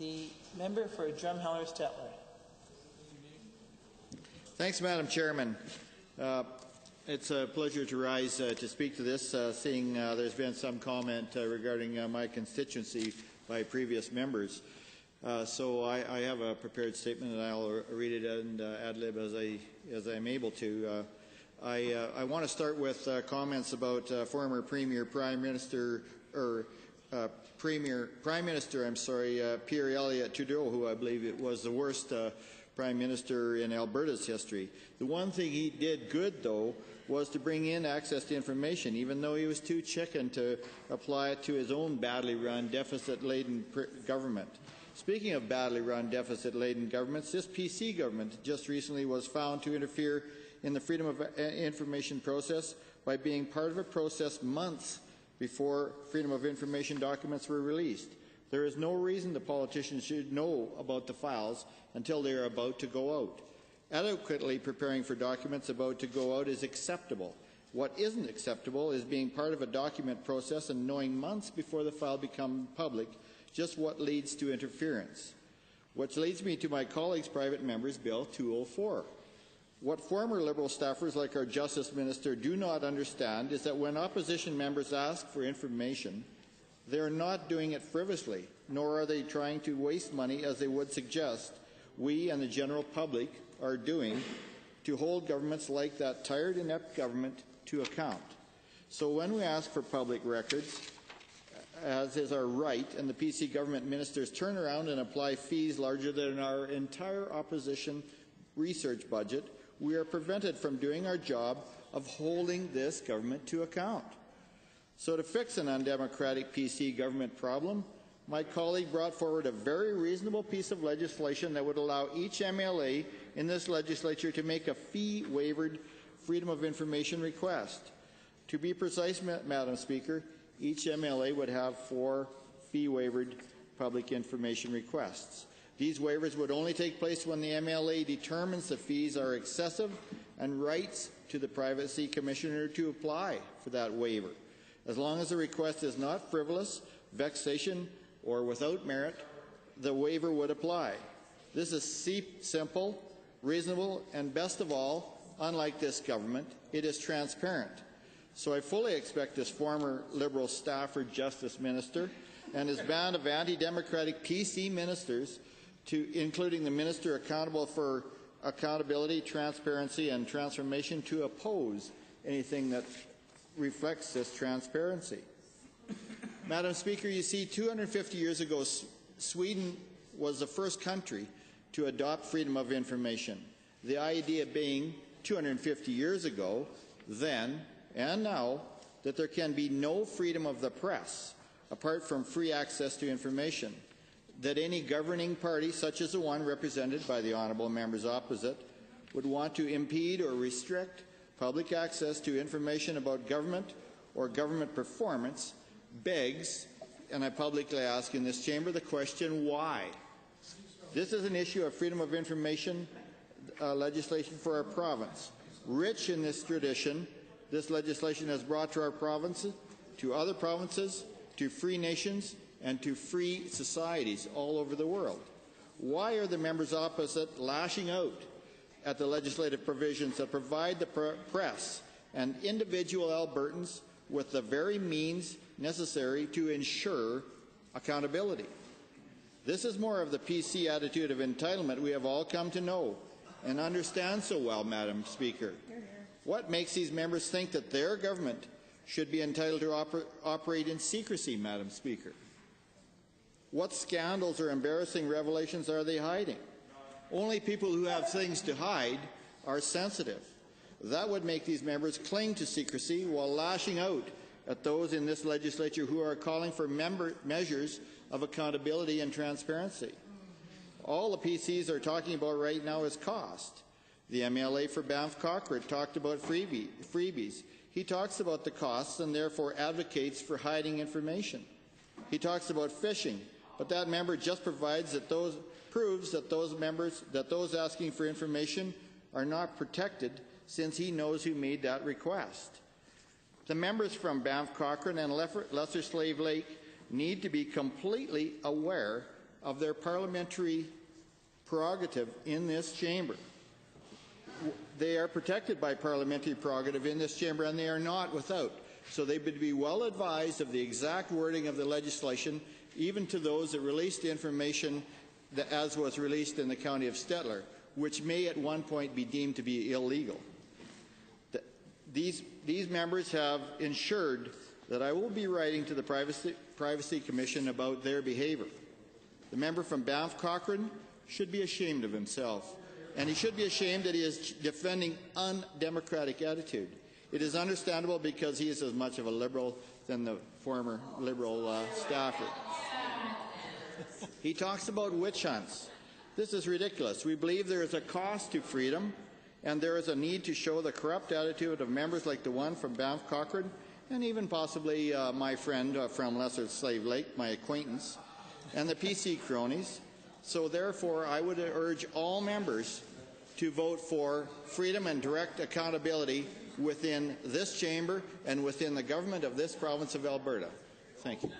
The member for Drumheller-Stettler. Thanks, Madam Chairman. It's a pleasure to rise to speak to this, seeing there's been some comment regarding my constituency by previous members. So I have a prepared statement, and I'll read it and ad-lib as I'm able to. I want to start with comments about former Prime Minister Pierre Elliott Trudeau, who I believe it was the worst Prime Minister in Alberta's history. The one thing he did good, though, was to bring in access to information, even though he was too chicken to apply it to his own badly run, deficit-laden government. Speaking of badly run, deficit-laden governments, this PC government just recently was found to interfere in the Freedom of Information process by being part of a process months before Freedom of Information documents were released. There is no reason the politicians should know about the files until they are about to go out. Adequately preparing for documents about to go out is acceptable. What isn't acceptable is being part of a document process and knowing months before the file becomes public just what leads to interference. Which leads me to my colleague's private member's Bill 204. What former Liberal staffers like our Justice Minister do not understand is that when opposition members ask for information, they are not doing it frivolously, nor are they trying to waste money as they would suggest we and the general public are doing to hold governments like that tired, inept government to account. So when we ask for public records, as is our right, and the PC government ministers turn around and apply fees larger than our entire opposition research budget, we are prevented from doing our job of holding this government to account. So to fix an undemocratic PC government problem, my colleague brought forward a very reasonable piece of legislation that would allow each MLA in this legislature to make a fee-waivered Freedom of Information request. To be precise, Madam Speaker, each MLA would have 4 fee-waivered public information requests. These waivers would only take place when the MLA determines the fees are excessive and writes to the Privacy Commissioner to apply for that waiver. As long as the request is not frivolous, vexation, or without merit, the waiver would apply. This is simple, reasonable, and best of all, unlike this government, it is transparent. So I fully expect this former Liberal staffer Justice Minister and his band of anti-democratic PC ministers, including the Minister accountable for accountability, transparency, and transformation, to oppose anything that reflects this transparency. Madam Speaker, you see, 250 years ago, Sweden was the first country to adopt freedom of information. The idea being 250 years ago, then and now, that there can be no freedom of the press apart from free access to information, that any governing party, such as the one represented by the honourable members opposite, would want to impede or restrict public access to information about government or government performance begs, and I publicly ask in this chamber, the question why. This is an issue of freedom of information legislation for our province. Rich in this tradition, this legislation has brought to our provinces, to other provinces, to free nations, and to free societies all over the world. Why are the members opposite lashing out at the legislative provisions that provide the press and individual Albertans with the very means necessary to ensure accountability? This is more of the PC attitude of entitlement we have all come to know and understand so well, Madam Speaker. What makes these members think that their government should be entitled to operate in secrecy, Madam Speaker? What scandals or embarrassing revelations are they hiding? Only people who have things to hide are sensitive. That would make these members cling to secrecy while lashing out at those in this legislature who are calling for measures of accountability and transparency. All the PCs are talking about right now is cost. The MLA for Banff Cochrane talked about freebies. He talks about the costs and therefore advocates for hiding information. He talks about phishing, but that member just provides that proves that those asking for information are not protected, since he knows who made that request. The members from Banff Cochrane and Lesser Slave Lake need to be completely aware of their parliamentary prerogative in this chamber. They are protected by parliamentary prerogative in this chamber, and they are not without. So they would be well advised of the exact wording of the legislation, even to those that released the information as was released in the county of Stettler, which may at one point be deemed to be illegal. These members have ensured that I will be writing to the Privacy Commission about their behaviour. The member from Banff Cochrane should be ashamed of himself, and he should be ashamed that he is defending undemocratic attitude. It is understandable because he is as much of a Liberal than the former Liberal staffer. He talks about witch hunts. This is ridiculous. We believe there is a cost to freedom, and there is a need to show the corrupt attitude of members like the one from Banff Cochrane, and even possibly my friend from Lesser Slave Lake, my acquaintance, and the PC cronies. So therefore, I would urge all members to vote for freedom and direct accountability within this chamber and within the government of this province of Alberta. Thank you.